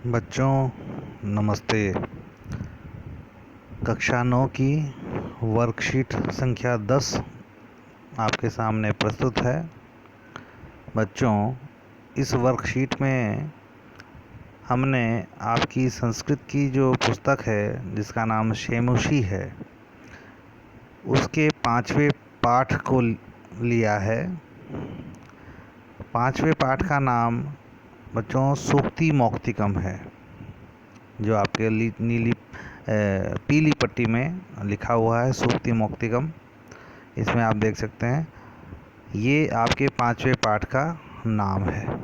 बच्चों नमस्ते। कक्षा 9 की वर्कशीट संख्या 10 आपके सामने प्रस्तुत है। बच्चों, इस वर्कशीट में हमने आपकी संस्कृत की जो पुस्तक है जिसका नाम शेमुषी है, उसके 5वें पाठ को लिया है। 5वें पाठ का नाम बच्चों सूक्ति मौक्तिकम है, जो आपके पीली पट्टी में लिखा हुआ है सूक्ति मौक्तिकम। इसमें आप देख सकते हैं, ये आपके 5वें पाठ का नाम है।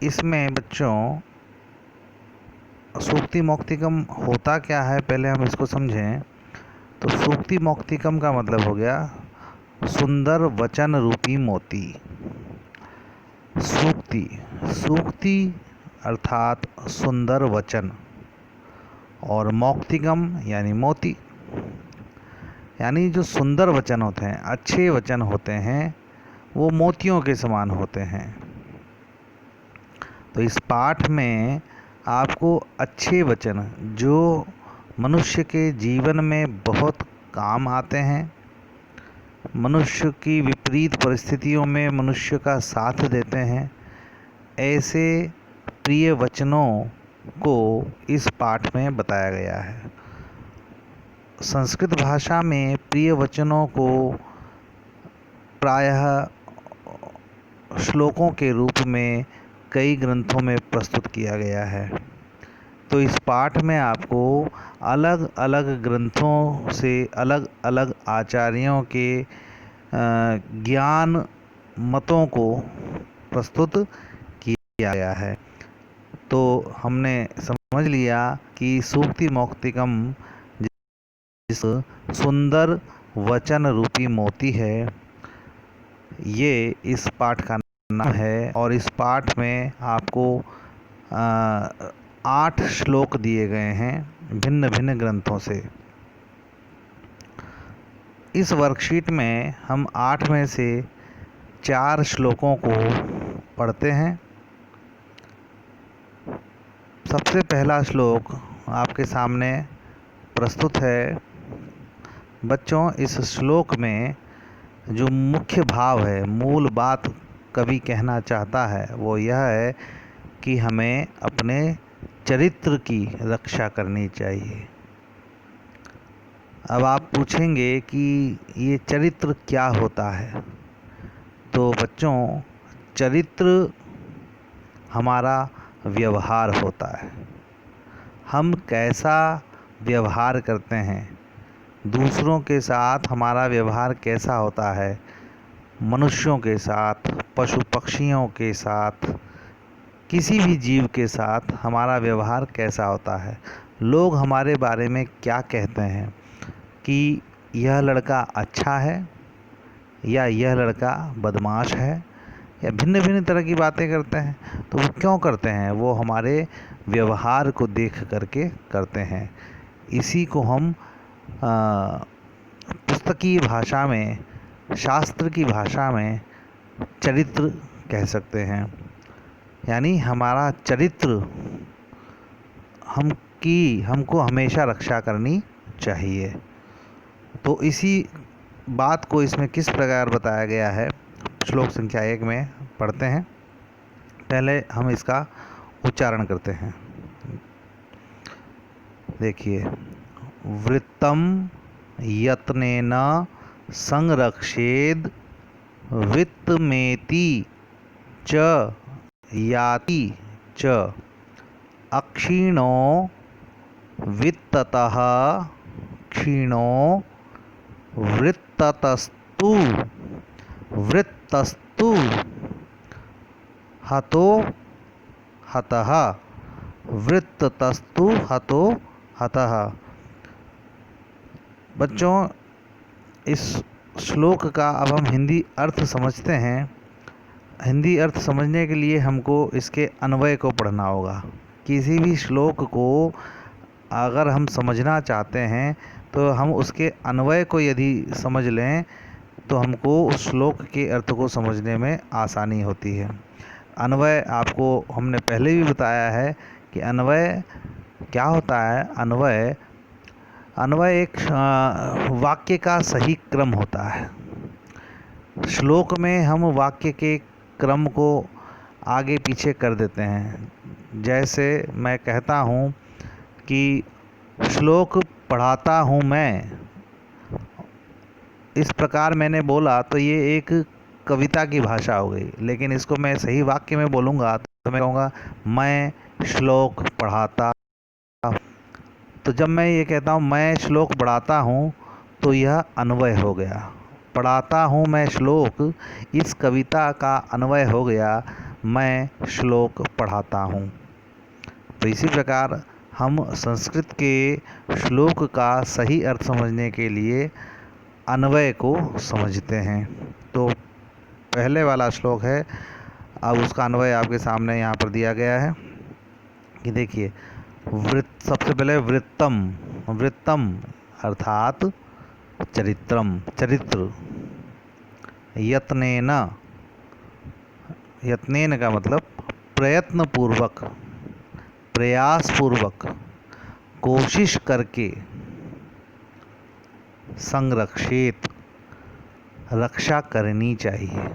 इसमें बच्चों सूक्ति मौक्तिकम होता क्या है, पहले हम इसको समझें। तो सूक्ति मौक्तिकम का मतलब हो गया सुंदर वचन रूपी मोती। सूक्ति अर्थात सुंदर वचन, और मौक्तिकम यानी मोती। यानी जो सुंदर वचन होते हैं, अच्छे वचन होते हैं, वो मोतियों के समान होते हैं। तो इस पाठ में आपको अच्छे वचन जो मनुष्य के जीवन में बहुत काम आते हैं, मनुष्य की विपरीत परिस्थितियों में मनुष्य का साथ देते हैं, ऐसे प्रिय वचनों को इस पाठ में बताया गया है। संस्कृत भाषा में प्रिय वचनों को प्रायः श्लोकों के रूप में कई ग्रंथों में प्रस्तुत किया गया है। तो इस पाठ में आपको अलग अलग ग्रंथों से अलग अलग आचार्यों के ज्ञान मतों को प्रस्तुत किया गया है। तो हमने समझ लिया कि सूक्ति मौक्तिकम जिस सुंदर वचन रूपी मोती है, ये इस पाठ का नाम है। और इस पाठ में आपको 8 श्लोक दिए गए हैं भिन्न भिन्न ग्रंथों से। इस वर्कशीट में हम 8 में से 4 श्लोकों को पढ़ते हैं। सबसे पहला श्लोक आपके सामने प्रस्तुत है। बच्चों, इस श्लोक में जो मुख्य भाव है, मूल बात कवि कहना चाहता है, वो यह है कि हमें अपने चरित्र की रक्षा करनी चाहिए। अब आप पूछेंगे कि ये चरित्र क्या होता है। तो बच्चों, चरित्र हमारा व्यवहार होता है। हम कैसा व्यवहार करते हैं, दूसरों के साथ हमारा व्यवहार कैसा होता है, मनुष्यों के साथ, पशु पक्षियों के साथ, किसी भी जीव के साथ हमारा व्यवहार कैसा होता है, लोग हमारे बारे में क्या कहते हैं कि यह लड़का अच्छा है या यह लड़का बदमाश है, या भिन्न भिन्न तरह की बातें करते हैं। तो वो क्यों करते हैं? वो हमारे व्यवहार को देख करके करते हैं। इसी को हम पुस्तकीय भाषा में, शास्त्र की भाषा में चरित्र कह सकते हैं। यानी हमारा चरित्र हमको हमेशा रक्षा करनी चाहिए। तो इसी बात को इसमें किस प्रकार बताया गया है, श्लोक संख्या 1 में पढ़ते हैं। पहले हम इसका उच्चारण करते हैं। देखिए, वृत्तम यत्नेन संरक्षेद वित्तमेति च याति च अक्षीणो वित्ततः क्षीणो वृत्ततस्तु हतो हतः वृत्ततस्तु हतो हतः। बच्चों, इस श्लोक का अब हम हिंदी अर्थ समझते हैं। हिंदी अर्थ समझने के लिए हमको इसके अन्वय को पढ़ना होगा। किसी भी श्लोक को अगर हम समझना चाहते हैं तो हम उसके अन्वय को यदि समझ लें तो हमको उस श्लोक के अर्थ को समझने में आसानी होती है। अन्वय आपको हमने पहले भी बताया है कि अन्वय क्या होता है। अन्वय अन्वय एक वाक्य का सही क्रम होता है। श्लोक में हम वाक्य के क्रम को आगे पीछे कर देते हैं। जैसे मैं कहता हूँ कि श्लोक पढ़ाता हूँ मैं, इस प्रकार मैंने बोला तो ये एक कविता की भाषा हो गई। लेकिन इसको मैं सही वाक्य में बोलूँगा तो मैं कहूँगा मैं श्लोक पढ़ाता। तो जब मैं ये कहता हूँ मैं श्लोक पढ़ाता हूँ तो यह अन्वय हो गया। पढ़ाता हूँ मैं श्लोक, इस कविता का अन्वय हो गया मैं श्लोक पढ़ाता हूँ। तो इसी प्रकार हम संस्कृत के श्लोक का सही अर्थ समझने के लिए अन्वय को समझते हैं। तो पहले वाला श्लोक है, अब उसका अन्वय आपके सामने यहाँ पर दिया गया है कि देखिए, सबसे पहले वृत्तम। वृत्तम अर्थात चरित्रम, चरित्र। यत्नेन, यत्नेन का मतलब प्रयत्न पूर्वक, प्रयास पूर्वक, कोशिश करके, संरक्षित, रक्षा करनी चाहिए।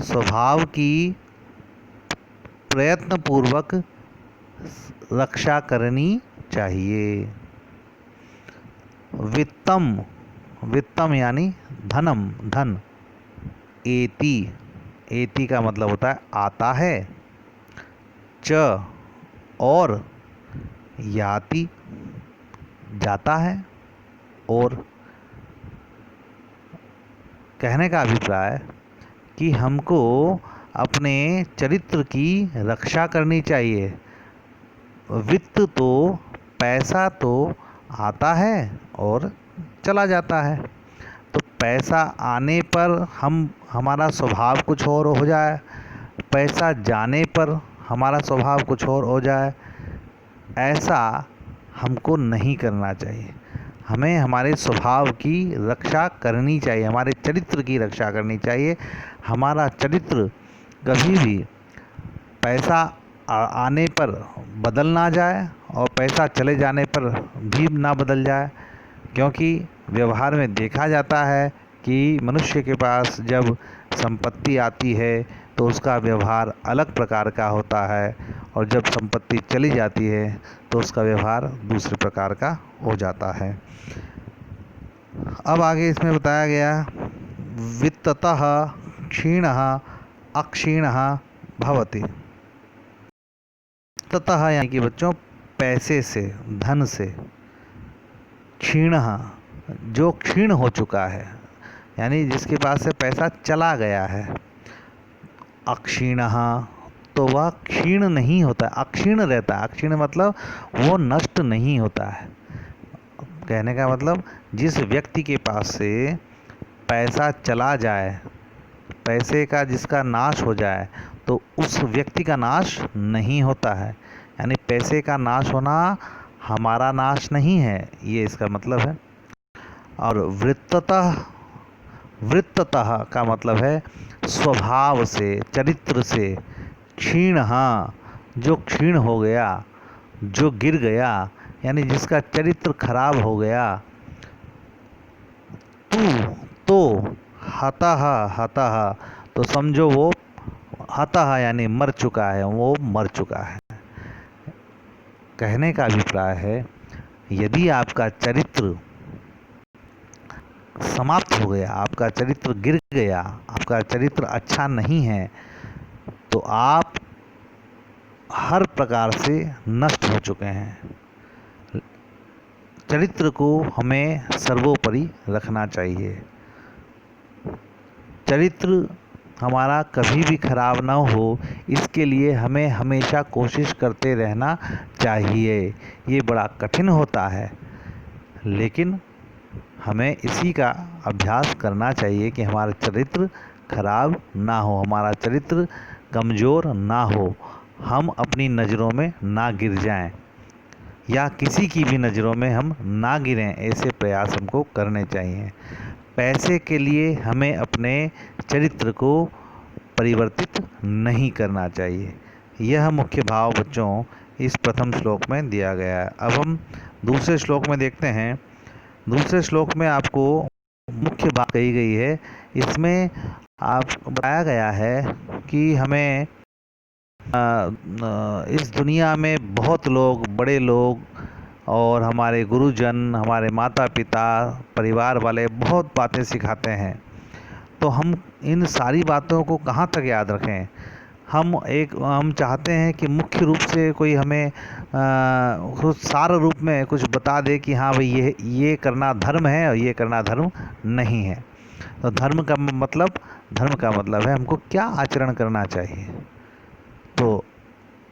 स्वभाव की प्रयत्न पूर्वक रक्षा करनी चाहिए। वित्तम, वित्तम यानी धनम, धन। एति, एति का मतलब होता है आता है। च और, याति जाता है। और कहने का अभिप्राय कि हमको अपने चरित्र की रक्षा करनी चाहिए। वित्त तो, पैसा तो आता है और चला जाता है। तो पैसा आने पर हमारा स्वभाव कुछ और हो जाए, पैसा जाने पर हमारा स्वभाव कुछ और हो जाए, ऐसा हमको नहीं करना चाहिए। हमें हमारे स्वभाव की रक्षा करनी चाहिए, हमारे चरित्र की रक्षा करनी चाहिए। हमारा चरित्र कभी भी पैसा आने पर बदल ना जाए और पैसा चले जाने पर भी ना बदल जाए। क्योंकि व्यवहार में देखा जाता है कि मनुष्य के पास जब संपत्ति आती है तो उसका व्यवहार अलग प्रकार का होता है, और जब संपत्ति चली जाती है तो उसका व्यवहार दूसरे प्रकार का हो जाता है। अब आगे इसमें बताया गया, वित्ततः क्षीणः अक्षीणः भवति। ततः यानी कि बच्चों पैसे से, धन से, क्षीणः जो क्षीण हो चुका है, यानी जिसके पास से पैसा चला गया है। अक्षीणः तो वह क्षीण नहीं होता, अक्षीण रहता है। अक्षीण मतलब वो नष्ट नहीं होता है। कहने का मतलब जिस व्यक्ति के पास से पैसा चला जाए, पैसे का जिसका नाश हो जाए, तो उस व्यक्ति का नाश नहीं होता है। यानी पैसे का नाश होना हमारा नाश नहीं है, ये इसका मतलब है। और वृत्ततः, वृत्ततः का मतलब है स्वभाव से, चरित्र से। क्षीण, हाँ, जो क्षीण हो गया, जो गिर गया, यानी जिसका चरित्र खराब हो गया। तो हतः, हतः तो समझो वो हतः यानी मर चुका है, वो मर चुका है। कहने का अभिप्राय है यदि आपका चरित्र समाप्त हो गया, आपका चरित्र गिर गया, आपका चरित्र अच्छा नहीं है, तो आप हर प्रकार से नष्ट हो चुके हैं। चरित्र को हमें सर्वोपरि रखना चाहिए। चरित्र हमारा कभी भी खराब ना हो, इसके लिए हमें हमेशा कोशिश करते रहना चाहिए। ये बड़ा कठिन होता है, लेकिन हमें इसी का अभ्यास करना चाहिए कि हमारा चरित्र खराब ना हो, हमारा चरित्र कमज़ोर ना हो, हम अपनी नज़रों में ना गिर जाएं, या किसी की भी नज़रों में हम ना गिरें। ऐसे प्रयास हमको करने चाहिए। पैसे के लिए हमें अपने चरित्र को परिवर्तित नहीं करना चाहिए। यह मुख्य भाव बच्चों इस प्रथम श्लोक में दिया गया है। अब हम दूसरे श्लोक में देखते हैं। दूसरे श्लोक में आपको मुख्य बात कही गई है। इसमें आप बताया गया है कि हमें इस दुनिया में बहुत लोग, बड़े लोग और हमारे गुरुजन, हमारे माता पिता, परिवार वाले बहुत बातें सिखाते हैं। तो हम इन सारी बातों को कहाँ तक याद रखें? हम चाहते हैं कि मुख्य रूप से कोई हमें कुछ सार रूप में कुछ बता दे कि हाँ भाई ये करना धर्म है और ये करना धर्म नहीं है। तो धर्म का मतलब है हमको क्या आचरण करना चाहिए। तो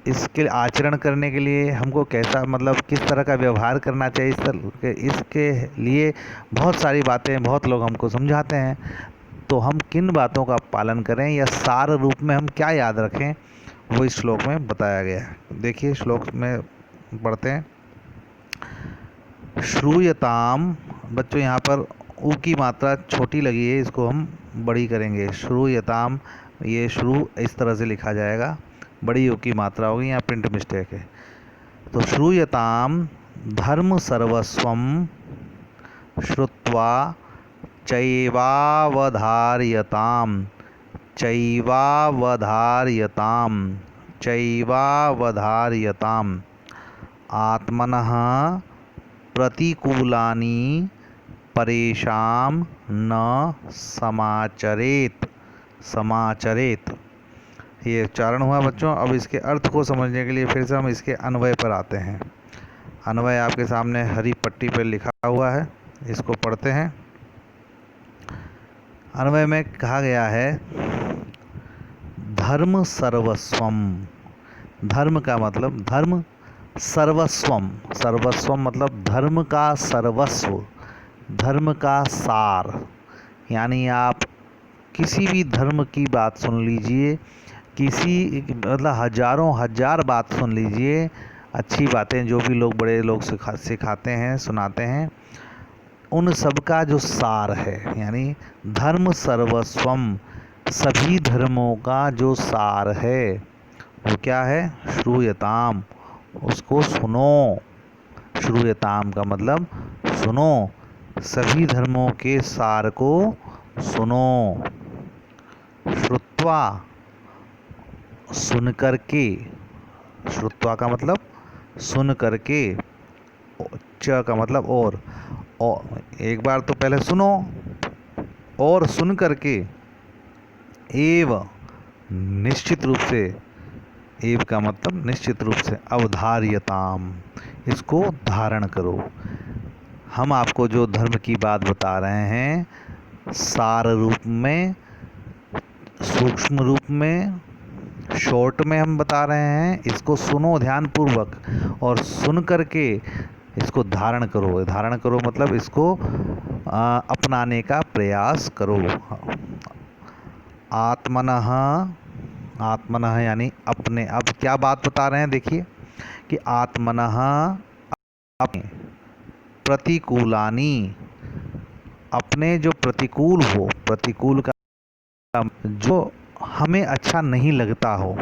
इसके आचरण करने के लिए हमको कैसा, मतलब किस तरह का व्यवहार करना चाहिए, इसके लिए बहुत सारी बातें बहुत लोग हमको समझाते हैं। तो हम किन बातों का पालन करें या सार रूप में हम क्या याद रखें, वो इस श्लोक में बताया गया है। देखिए श्लोक में पढ़ते हैं। श्रूयताम, बच्चों यहाँ पर ऊ की मात्रा छोटी लगी है, इसको हम बड़ी करेंगे। श्रूयताम, ये श्रू इस तरह से लिखा जाएगा, बड़ी ऊ की मात्रा होगी, यहाँ प्रिंट मिस्टेक है। तो श्रूयताम धर्म सर्वस्वम श्रुत्वा चैवावधार्यताम् आत्मनः प्रतिकूलानि परेषां न समाचरेत। ये उच्चारण हुआ बच्चों। अब इसके अर्थ को समझने के लिए फिर से हम इसके अन्वय पर आते हैं। अन्वय आपके सामने हरी पट्टी पर लिखा हुआ है, इसको पढ़ते हैं। अन्वय में कहा गया है धर्म सर्वस्वम। धर्म का मतलब धर्म सर्वस्वम, सर्वस्वम मतलब धर्म का सर्वस्व, धर्म का सार। यानी आप किसी भी धर्म की बात सुन लीजिए, किसी मतलब हजार बात सुन लीजिए, अच्छी बातें जो भी लोग, बड़े लोग सिखाते हैं, सुनाते हैं, उन सब का जो सार है, यानी धर्म सर्वस्वम, सभी धर्मों का जो सार है वो क्या है? श्रूयताम, उसको सुनो। श्रूयताम का मतलब सुनो, सभी धर्मों के सार को सुनो। श्रुत्वा, सुन करके, श्रुत्वा का मतलब सुन करके, च का मतलब और एक बार तो पहले सुनो और सुन करके, एव निश्चित रूप से, एव का मतलब निश्चित रूप से, अवधार्यताम, इसको धारण करो। हम आपको जो धर्म की बात बता रहे हैं, सार रूप में, सूक्ष्म रूप में, शॉर्ट में हम बता रहे हैं, इसको सुनो ध्यानपूर्वक और सुन करके इसको धारण करो। धारण करो मतलब इसको अपनाने का प्रयास करो। आत्मनः, आत्मनः यानी अपने। अब क्या बात बता रहे हैं, देखिए कि आत्मनः अपने, प्रतिकूलानि, अपने जो प्रतिकूल हो, प्रतिकूल का जो हमें अच्छा नहीं लगता हो,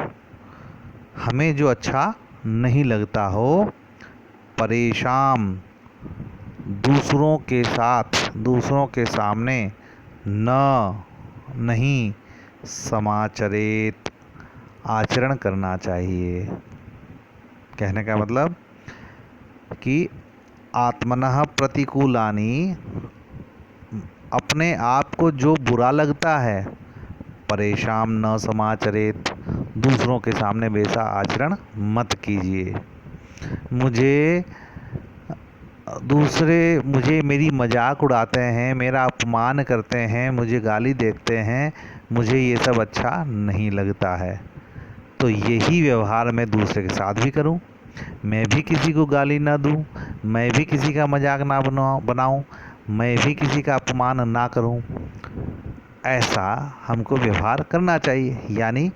हमें जो अच्छा नहीं लगता हो, परेशान, दूसरों के साथ, दूसरों के सामने, नहीं, समाचरेत, आचरण करना चाहिए। कहने का मतलब कि आत्मनः प्रतिकूलानि, अपने आप को जो बुरा लगता है, परेशान न समाचरेत, दूसरों के सामने वैसा आचरण मत कीजिए। मुझे मेरी मजाक उड़ाते हैं, मेरा अपमान करते हैं, मुझे गाली देते हैं, मुझे ये सब अच्छा नहीं लगता है। तो यही व्यवहार मैं दूसरे के साथ भी करूं, मैं भी किसी को गाली ना दूं, मैं भी किसी का मजाक ना बनाऊं, मैं भी किसी का अपमान ना करूं, ऐसा हमको व्यवहार करना चाहिए। यानी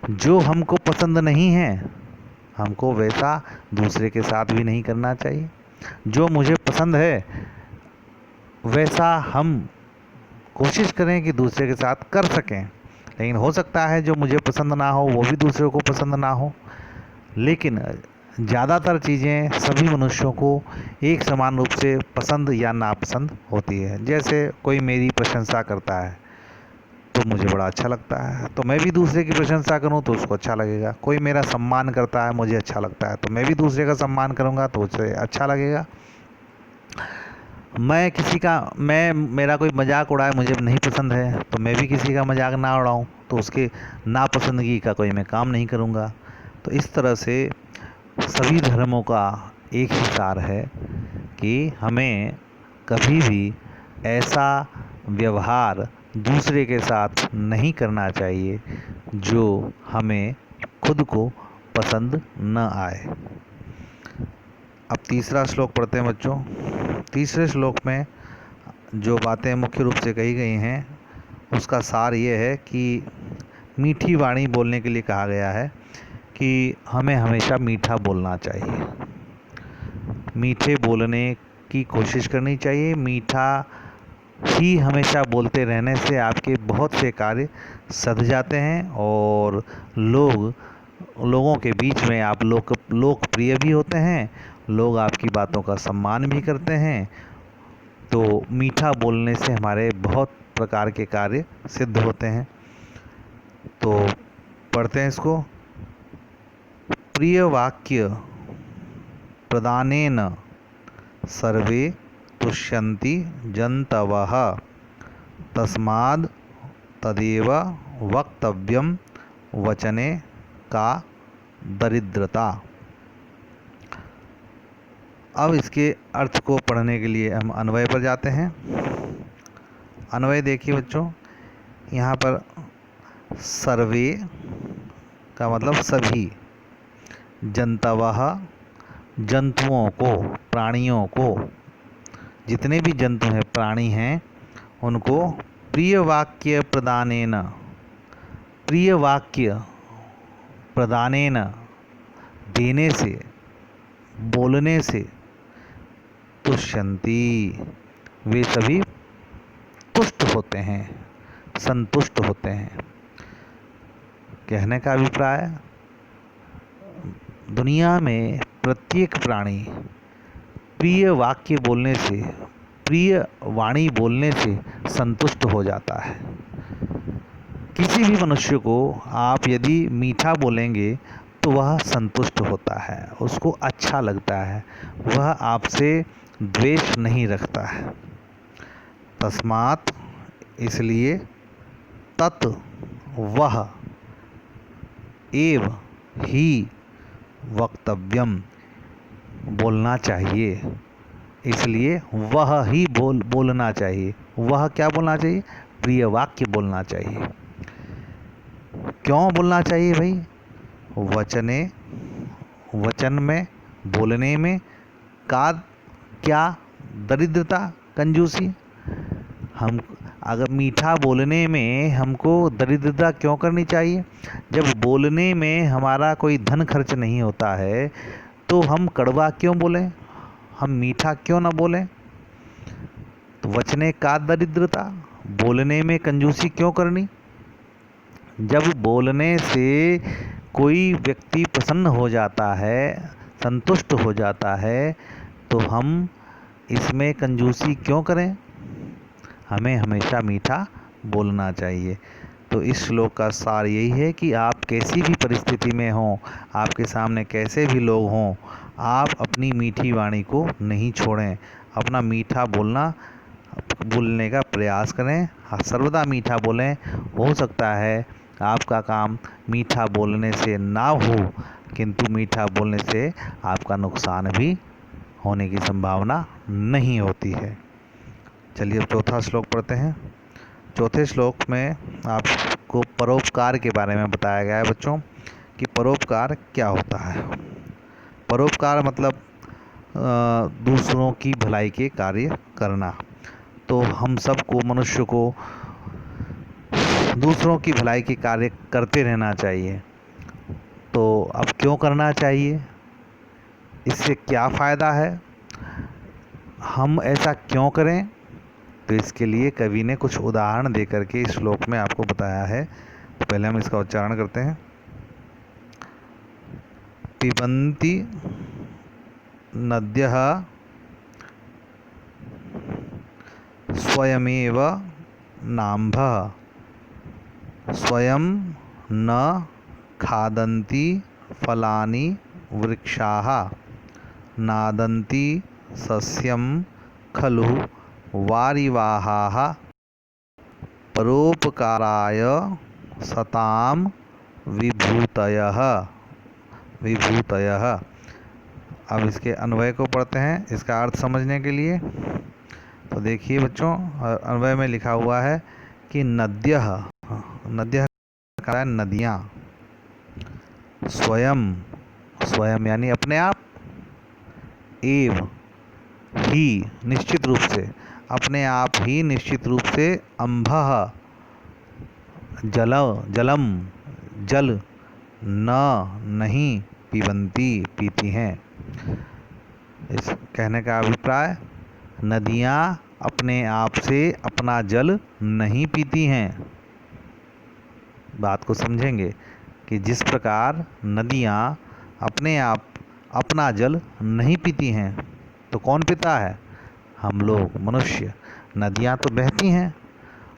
जो हमको पसंद नहीं है, हमको वैसा दूसरे के साथ भी नहीं करना चाहिए। जो मुझे पसंद है वैसा हम कोशिश करें कि दूसरे के साथ कर सकें, लेकिन हो सकता है जो मुझे पसंद ना हो वो भी दूसरे को पसंद ना हो। लेकिन ज़्यादातर चीज़ें सभी मनुष्यों को एक समान रूप से पसंद या नापसंद होती है। जैसे कोई मेरी प्रशंसा करता है तो मुझे बड़ा अच्छा लगता है, तो मैं भी दूसरे की प्रशंसा करूं तो उसको अच्छा लगेगा। कोई मेरा सम्मान करता है, मुझे अच्छा लगता है, तो मैं भी दूसरे का सम्मान करूंगा तो उसे अच्छा लगेगा। मैं मेरा कोई मजाक उड़ाए, मुझे नहीं पसंद है, तो मैं भी किसी का मजाक ना उड़ाऊं तो उसके नापसंदगी का कोई मैं काम नहीं करूंगा। तो इस तरह से सभी धर्मों का एक ही सार है कि हमें कभी भी ऐसा व्यवहार दूसरे के साथ नहीं करना चाहिए जो हमें खुद को पसंद न आए। अब तीसरा श्लोक पढ़ते हैं बच्चों। तीसरे श्लोक में जो बातें मुख्य रूप से कही गई हैं उसका सार ये है कि मीठी वाणी बोलने के लिए कहा गया है कि हमें हमेशा मीठा बोलना चाहिए, मीठे बोलने की कोशिश करनी चाहिए। मीठा ही हमेशा बोलते रहने से आपके बहुत से कार्य सध जाते हैं और लोगों के बीच में आप लोकप्रिय भी होते हैं, लोग आपकी बातों का सम्मान भी करते हैं। तो मीठा बोलने से हमारे बहुत प्रकार के कार्य सिद्ध होते हैं। तो पढ़ते हैं इसको। प्रिय वाक्य प्रदानेन सर्वे तुष्यन्ति जन्तवः तस्माद् तदेव वक्तव्यम वचने का दरिद्रता। अब इसके अर्थ को पढ़ने के लिए हम अन्वय पर जाते हैं। अन्वय देखिए बच्चों, यहाँ पर सर्वे का मतलब सभी, जंतवः जंतुओं को, प्राणियों को, जितने भी जंतु हैं, प्राणी हैं, उनको प्रिय वाक्य प्रदानेन, प्रिय वाक्य प्रदानेन देने से, बोलने से, तुष्यन्ति वे सभी तुष्ट होते हैं, संतुष्ट होते हैं। कहने का अभिप्राय, दुनिया में प्रत्येक प्राणी प्रिय वाक्य बोलने से, प्रिय वाणी बोलने से संतुष्ट हो जाता है। किसी भी मनुष्य को आप यदि मीठा बोलेंगे तो वह संतुष्ट होता है, उसको अच्छा लगता है, वह आपसे द्वेष नहीं रखता है। तस्मात् इसलिए, तत् वह एव ही वक्तव्यम बोलना चाहिए, इसलिए वह ही बोलना चाहिए। वह क्या बोलना चाहिए? प्रिय वाक्य बोलना चाहिए। क्यों बोलना चाहिए भाई? वचन में, बोलने में का क्या दरिद्रता, कंजूसी। हम अगर मीठा बोलने में हमको दरिद्रता क्यों करनी चाहिए? जब बोलने में हमारा कोई धन खर्च नहीं होता है तो हम कड़वा क्यों बोलें, हम मीठा क्यों ना बोलें? तो वचने का दरिद्रता, बोलने में कंजूसी क्यों करनी? जब बोलने से कोई व्यक्ति प्रसन्न हो जाता है, संतुष्ट हो जाता है, तो हम इसमें कंजूसी क्यों करें? हमें हमेशा मीठा बोलना चाहिए। तो इस श्लोक का सार यही है कि आप कैसी भी परिस्थिति में हों, आपके सामने कैसे भी लोग हों, आप अपनी मीठी वाणी को नहीं छोड़ें, अपना मीठा बोलने का प्रयास करें। हाँ, सर्वदा मीठा बोलें। हो सकता है आपका काम मीठा बोलने से ना हो, किंतु मीठा बोलने से आपका नुकसान भी होने की संभावना नहीं होती है। चलिए अब चौथा श्लोक पढ़ते हैं। चौथे श्लोक में आपको परोपकार के बारे में बताया गया है बच्चों कि परोपकार क्या होता है। परोपकार मतलब दूसरों की भलाई के कार्य करना। तो हम सबको, मनुष्य को दूसरों की भलाई के कार्य करते रहना चाहिए। तो अब क्यों करना चाहिए, इससे क्या फ़ायदा है, हम ऐसा क्यों करें? तो इसके लिए कवि ने कुछ उदाहरण दे करके इस श्लोक में आपको बताया है। तो पहले हम इसका उच्चारण करते हैं। पिबन्ति नद्यः स्वयमेव नाम्भः स्वयं न खादन्ति फलानि वृक्षाः नादन्ति सस्यं खलु वारिवाहाः परोपकाराय सतां विभूतयः। अब इसके अन्वय को पढ़ते हैं इसका अर्थ समझने के लिए। तो देखिए बच्चों, अन्वय में लिखा हुआ है कि नद्यः का है नदियाँ, स्वयं यानी अपने आप, एव ही निश्चित रूप से, अपने आप ही निश्चित रूप से, अम्भः जल न नहीं, पिबन्ति पीती हैं। इस कहने का अभिप्राय, नदियाँ अपने आप से अपना जल नहीं पीती हैं। बात को समझेंगे कि जिस प्रकार नदियाँ अपने आप अपना जल नहीं पीती हैं, तो कौन पीता है? हम लोग, मनुष्य। नदियाँ तो बहती हैं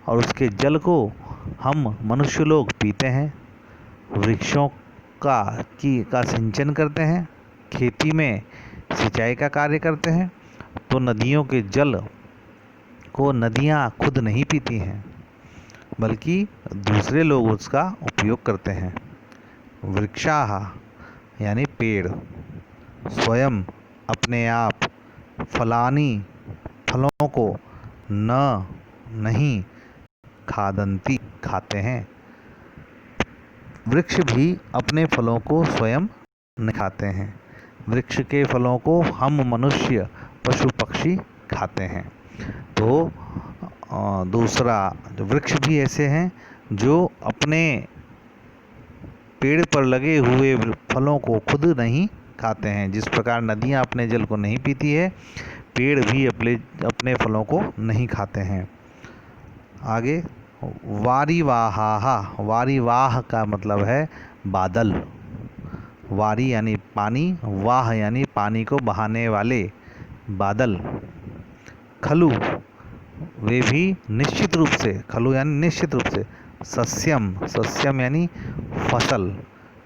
और उसके जल को हम मनुष्य लोग पीते हैं। वृक्षों का सिंचन करते हैं, खेती में सिंचाई का कार्य करते हैं। तो नदियों के जल को नदियाँ खुद नहीं पीती हैं, बल्कि दूसरे लोग उसका उपयोग करते हैं। वृक्षाः यानी पेड़, स्वयं अपने आप, फलानि फलों को, न नहीं, खादन्ति खाते हैं। वृक्ष भी अपने फलों को स्वयं नहीं खाते हैं। वृक्ष के फलों को हम मनुष्य, पशु पक्षी खाते हैं। तो दूसरा, जो वृक्ष भी ऐसे हैं जो अपने पेड़ पर लगे हुए फलों को खुद नहीं खाते हैं। जिस प्रकार नदियाँ अपने जल को नहीं पीती है, पेड़ भी अपने फलों को नहीं खाते हैं। आगे, वारिवाहाः, वारिवाह का मतलब है बादल। वारी यानी पानी, वाह यानी पानी को बहाने वाले बादल। खलु वे भी निश्चित रूप से, खलु यानी निश्चित रूप से। सस्यम यानी फसल,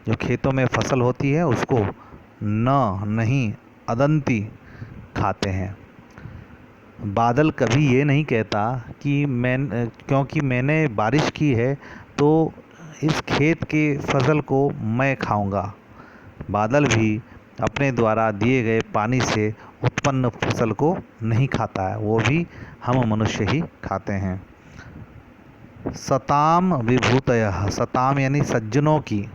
जो खेतों में फसल होती है उसको, नहीं, अदंती खाते हैं। बादल कभी ये नहीं कहता कि क्योंकि मैंने बारिश की है तो इस खेत के फसल को मैं खाऊंगा। बादल भी अपने द्वारा दिए गए पानी से उत्पन्न फसल को नहीं खाता है, वो भी हम मनुष्य ही खाते हैं। सताम विभूतयः, सताम यानी सज्जनों की,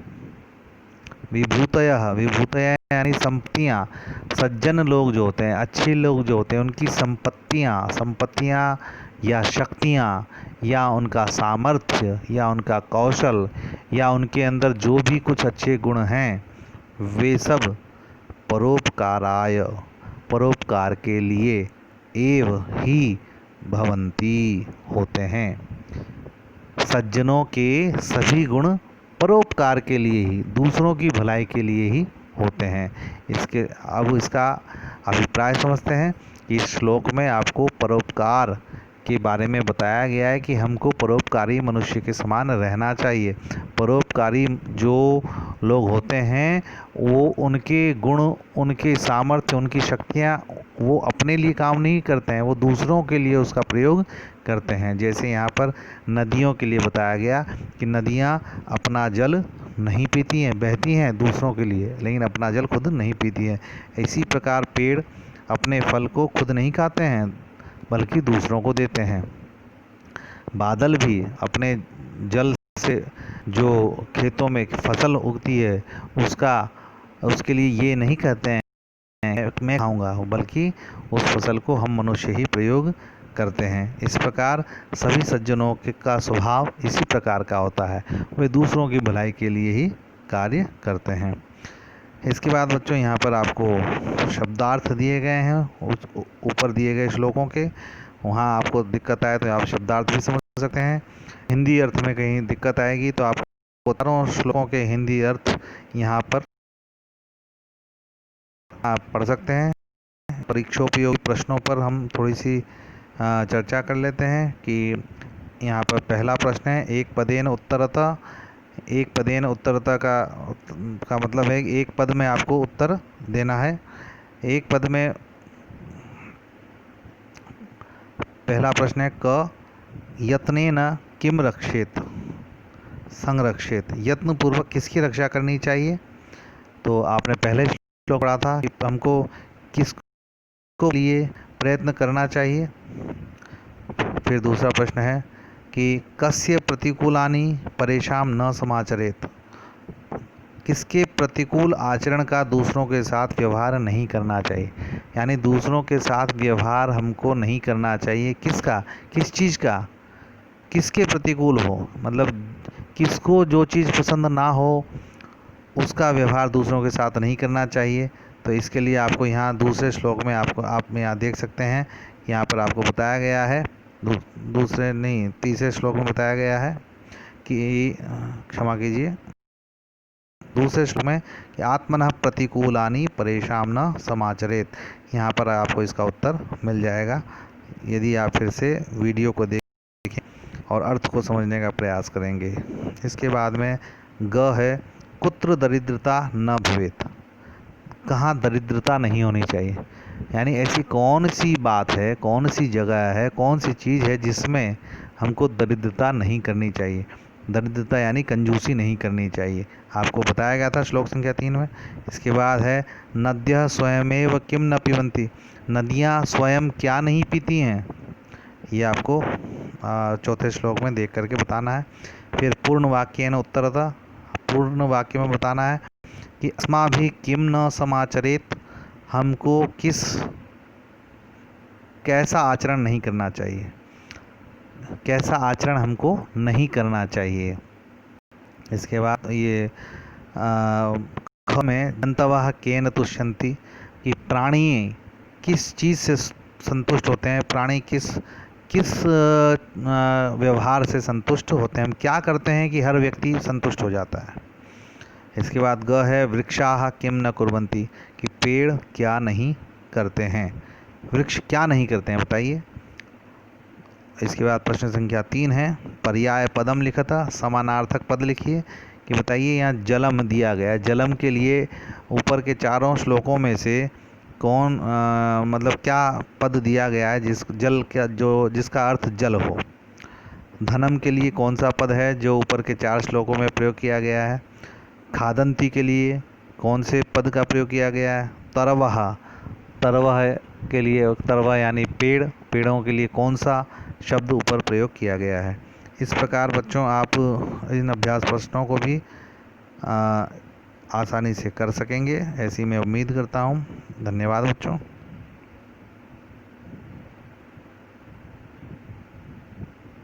विभूतयः यानी संपत्तियाँ। सज्जन लोग जो होते हैं, अच्छे लोग जो होते हैं, उनकी संपत्तियाँ या शक्तियाँ या उनका सामर्थ्य या उनका कौशल या उनके अंदर जो भी कुछ अच्छे गुण हैं, वे सब परोपकार के लिए एव ही भवन्ति होते हैं। सज्जनों के सभी गुण परोपकार के लिए ही, दूसरों की भलाई के लिए ही होते हैं। अब इसका अभिप्राय समझते हैं कि इस श्लोक में आपको परोपकार के बारे में बताया गया है कि हमको परोपकारी मनुष्य के समान रहना चाहिए। परोपकारी जो लोग होते हैं वो उनके गुण, उनके सामर्थ्य, उनकी शक्तियाँ वो अपने लिए काम नहीं करते हैं, वो दूसरों के लिए उसका प्रयोग करते हैं। जैसे यहाँ पर नदियों के लिए बताया गया कि नदियाँ अपना जल नहीं पीती हैं, बहती हैं दूसरों के लिए, लेकिन अपना जल खुद नहीं पीती हैं। इसी प्रकार पेड़ अपने फल को खुद नहीं खाते हैं, बल्कि दूसरों को देते हैं। बादल भी अपने जल से जो खेतों में फसल उगती है उसके लिए ये नहीं कहते हैं मैं खाऊंगा, बल्कि उस फसल को हम मनुष्य ही प्रयोग करते हैं। इस प्रकार सभी सज्जनों का स्वभाव इसी प्रकार का होता है, वे दूसरों की भलाई के लिए ही कार्य करते हैं। इसके बाद बच्चों यहाँ पर आपको शब्दार्थ दिए गए हैं, ऊपर दिए गए श्लोकों के। वहाँ आपको दिक्कत आए तो आप शब्दार्थ भी समझ सकते हैं। हिंदी अर्थ में कहीं दिक्कत आएगी तो आप चारों श्लोकों के हिंदी अर्थ यहाँ पर आप पढ़ सकते हैं। परीक्षोपयोगी प्रश्नों पर हम थोड़ी सी चर्चा कर लेते हैं कि यहाँ पर पहला प्रश्न है, एक पदेन उत्तरतः। एक पदेन उत्तरतः का मतलब है कि एक पद में आपको उत्तर देना है। एक पद में पहला प्रश्न है, क यत्नेन किम रक्षेत संरक्षेत। यत्न पूर्वक किसकी रक्षा करनी चाहिए? तो आपने पहले श्लोक पढ़ा था कि हमको किसको लिए प्रयत्न करना चाहिए। फिर दूसरा प्रश्न है कि कस्य प्रतिकूलानि परेशान न समाचरेत। किसके प्रतिकूल आचरण का दूसरों के साथ व्यवहार नहीं करना चाहिए, यानी दूसरों के साथ व्यवहार हमको नहीं करना चाहिए। किसका, किस चीज़ का, किसके प्रतिकूल हो, मतलब किसको जो चीज़ पसंद ना हो उसका व्यवहार दूसरों के साथ नहीं करना चाहिए। तो इसके लिए आपको यहाँ दूसरे श्लोक में आप यहाँ देख सकते हैं, यहाँ पर आपको बताया गया है, दूसरे नहीं तीसरे श्लोक में बताया गया है कि क्षमा कीजिए, दूसरे श्लोक में कि आत्मनः प्रतिकूलानि परेशान न समाचरेत। यहाँ पर आपको इसका उत्तर मिल जाएगा यदि आप फिर से वीडियो को देखें और अर्थ को समझने का प्रयास करेंगे। इसके बाद में ग है, कुत्र दरिद्रता न भवेत। कहाँ दरिद्रता नहीं होनी चाहिए, यानी ऐसी कौन सी बात है, कौन सी जगह है, कौन सी चीज़ है जिसमें हमको दरिद्रता नहीं करनी चाहिए। दरिद्रता यानी कंजूसी नहीं करनी चाहिए, आपको बताया गया था श्लोक संख्या 3 में। इसके बाद है, नद्यः स्वयमेव किम न पिबन्ति। नदियाँ स्वयं क्या नहीं पीती हैं, ये आपको चौथे श्लोक में देख करके बताना है। फिर पूर्ण वाक्येन उत्तरतः, पूर्ण वाक्य में बताना है कि अस्माभिः किम न समाचरेत। हमको कैसा आचरण नहीं करना चाहिए, कैसा आचरण हमको नहीं करना चाहिए। इसके बाद ये ख में जंतवः केन तुष्यन्ति, कि प्राणी किस चीज़ से संतुष्ट होते हैं, प्राणी किस व्यवहार से संतुष्ट होते हैं, हम क्या करते हैं कि हर व्यक्ति संतुष्ट हो जाता है। इसके बाद ग है, वृक्षाः किम न कुर्वन्ति, कि पेड़ क्या नहीं करते हैं, वृक्ष क्या नहीं करते हैं बताइए। इसके बाद प्रश्न संख्या 3 है, पर्याय पदम लिखता, समानार्थक पद लिखिए। कि बताइए यहाँ जलम दिया गया है, जलम के लिए ऊपर के चारों श्लोकों में से कौन मतलब क्या पद दिया गया है जिसका अर्थ जल हो। धनम के लिए कौन सा पद है जो ऊपर के 4 श्लोकों में प्रयोग किया गया है। खादंती के लिए कौन से पद का प्रयोग किया गया है। तरवह के लिए, तरवह यानी पेड़ों के लिए कौन सा शब्द ऊपर प्रयोग किया गया है। इस प्रकार बच्चों आप इन अभ्यास प्रश्नों को भी आसानी से कर सकेंगे, ऐसी मैं उम्मीद करता हूँ। धन्यवाद बच्चों।